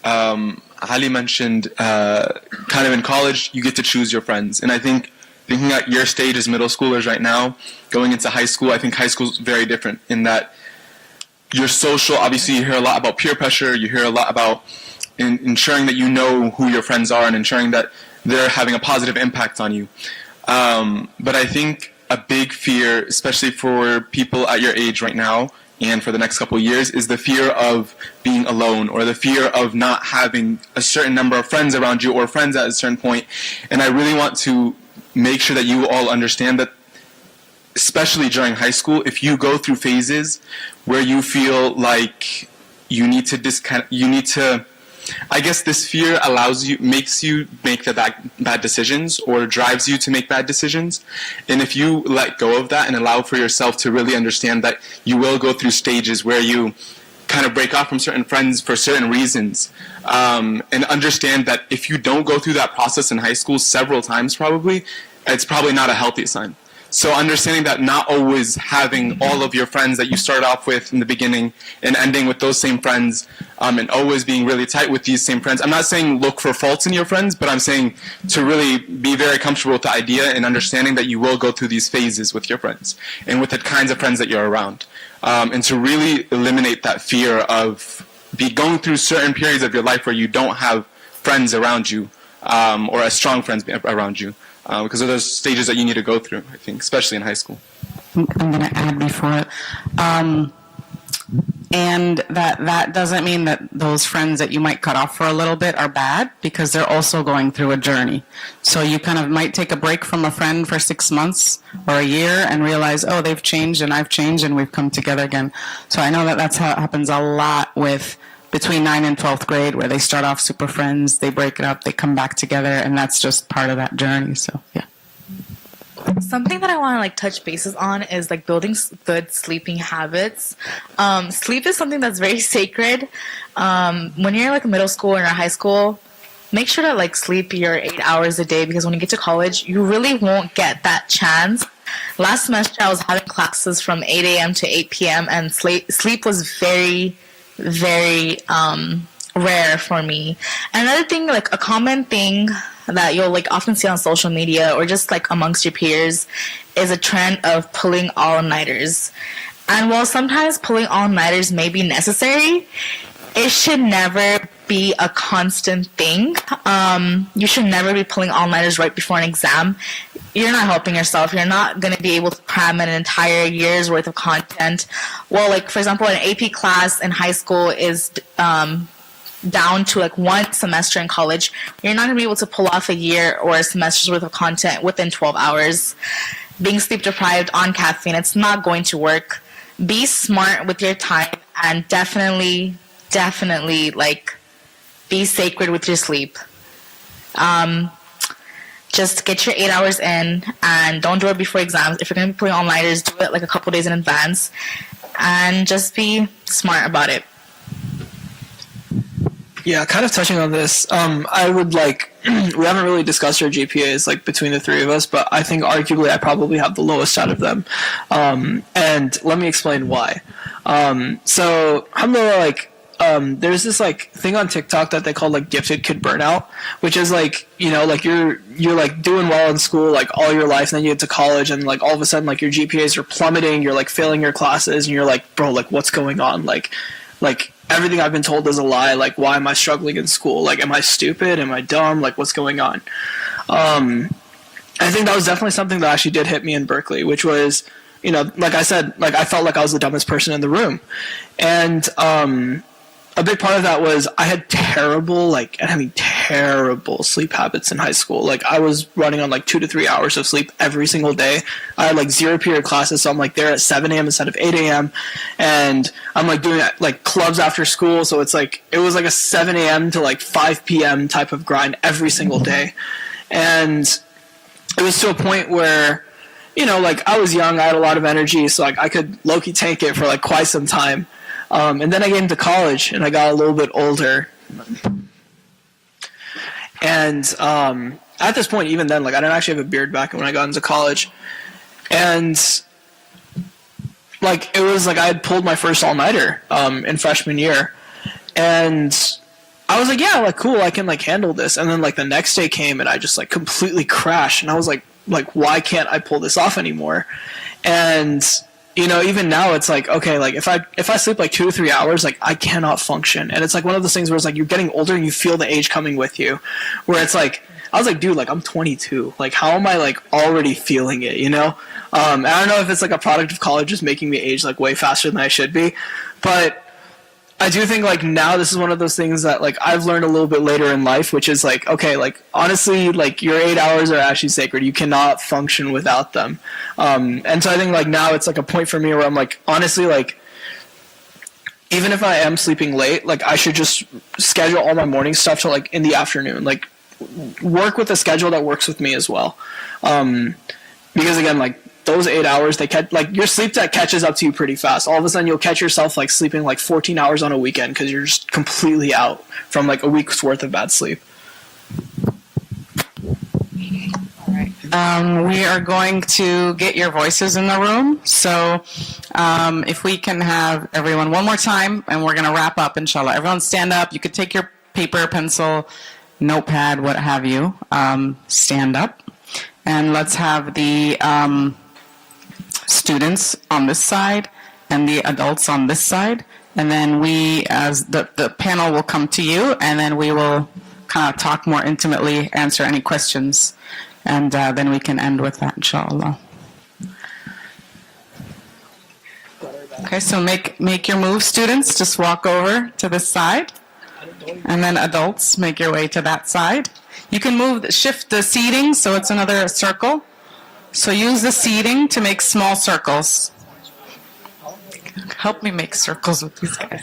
Ali mentioned kind of in college you get to choose your friends, and I think thinking at your stage as middle schoolers right now, going into high school, I think high school is very different in that your social, obviously you hear a lot about peer pressure, you hear a lot about ensuring that you know who your friends are and ensuring that they're having a positive impact on you. But I think a big fear, especially for people at your age right now and for the next couple of years, is the fear of being alone, or the fear of not having a certain number of friends around you or friends at a certain point. And I really want to make sure that you all understand that, especially during high school, if you go through phases where you feel like you need to I guess this fear makes you make the bad decisions, or drives you to make bad decisions. And if you let go of that and allow for yourself to really understand that you will go through stages where you kind of break off from certain friends for certain reasons, and understand that if you don't go through that process in high school several times probably, it's probably not a healthy sign. So understanding that not always having all of your friends that you start off with in the beginning and ending with those same friends, and always being really tight with these same friends. I'm not saying look for faults in your friends, but I'm saying to really be very comfortable with the idea and understanding that you will go through these phases with your friends and with the kinds of friends that you're around. And to really eliminate that fear of going through certain periods of your life where you don't have friends around you, or as strong friends around you. Because of those stages that you need to go through, I think, especially in high school.
I'm going to add before it. And that doesn't mean that those friends that you might cut off for a little bit are bad, because they're also going through a journey. So you kind of might take a break from a friend for 6 months or a year and realize, oh, they've changed and I've changed and we've come together again. So I know that that's how it happens a lot with between 9th and 12th grade, where they start off super friends, they break it up, they come back together, and that's just part of that journey. So yeah.
Something that I want to like touch bases on is like building good sleeping habits. Sleep is something that's very sacred. When you're like middle school or high school, make sure to like sleep your 8 hours a day, because when you get to college, you really won't get that chance. Last semester, I was having classes from 8 a.m. to 8 p.m. and sleep was very, very rare for me. And another thing, like a common thing that you'll like often see on social media or just like amongst your peers is a trend of pulling all-nighters. And while sometimes pulling all-nighters may be necessary, it should never be a constant thing. You should never be pulling all-nighters right before an exam. You're not helping yourself. You're not going to be able to cram an entire year's worth of content. Well, like, for example, an AP class in high school is down to like one semester in college. You're not going to be able to pull off a year or a semester's worth of content within 12 hours. Being sleep deprived on caffeine, it's not going to work. Be smart with your time, and definitely like be sacred with your sleep. Just get your 8 hours in, and don't do it before exams. If you're going to be putting all-nighters, do it like a couple days in advance, and just be smart about it.
Yeah, kind of touching on this, I would like, we haven't really discussed our GPAs like between the three of us, but I think arguably I probably have the lowest out of them. And let me explain why. So, alhamdulillah, like, there's this like thing on TikTok that they call like gifted kid burnout, which is like, you know, like you're like doing well in school like all your life, and then you get to college and like all of a sudden like your GPAs are plummeting, you're like failing your classes, and you're like, bro, like what's going on? Like everything I've been told is a lie. Like, why am I struggling in school? Like, am I stupid? Am I dumb? Like, what's going on? I think that was definitely something that actually did hit me in Berkeley, which was, you know, like I said, like I felt like I was the dumbest person in the room. And a big part of that was I had terrible sleep habits in high school. Like, I was running on like 2 to 3 hours of sleep every single day. I had like 0 period classes, so I'm like there at 7 a.m. instead of 8 a.m. And I'm like doing like clubs after school, so it's like it was like a 7 a.m. to like 5 p.m. type of grind every single day. And it was to a point where, you know, like I was young, I had a lot of energy, so like I could low-key tank it for like quite some time. And then I got into college, and I got a little bit older. And at this point, even then, like I didn't actually have a beard back when I got into college. And like it was like I had pulled my first all-nighter in freshman year. And I was like, yeah, like cool, I can like handle this. And then like the next day came, and I just like completely crashed. And I was like why can't I pull this off anymore? And you know, even now it's like, okay, like if I sleep like 2 to 3 hours, like I cannot function. And it's like one of those things where it's like you're getting older and you feel the age coming with you, where it's like, I was like, dude, like I'm 22. Like how am I like already feeling it, you know? I don't know if it's like a product of college just making me age like way faster than I should be, but I do think like now this is one of those things that like I've learned a little bit later in life, which is like, okay, like honestly, like your 8 hours are actually sacred. You cannot function without them. And so I think like now it's like a point for me where I'm like, honestly, like even if I am sleeping late, like I should just schedule all my morning stuff to like in the afternoon, like work with a schedule that works with me as well. Because again, like those 8 hours, they catch like your sleep debt catches up to you pretty fast. All of a sudden you'll catch yourself like sleeping like 14 hours on a weekend because you're just completely out from like a week's worth of bad sleep.
All right. We are going to get your voices in the room. So if we can have everyone one more time, and we're going to wrap up, inshallah. Everyone stand up. You could take your paper, pencil, notepad, what have you. Stand up. And let's have the students on this side and the adults on this side. And then we, as the panel will come to you, and then we will kind of talk more intimately, answer any questions. And then we can end with that, inshallah. Okay, so make your move, students. Just walk over to this side. And then adults, make your way to that side. You can shift the seating so it's another circle. So use the seating to make small circles. Help me make circles with these guys.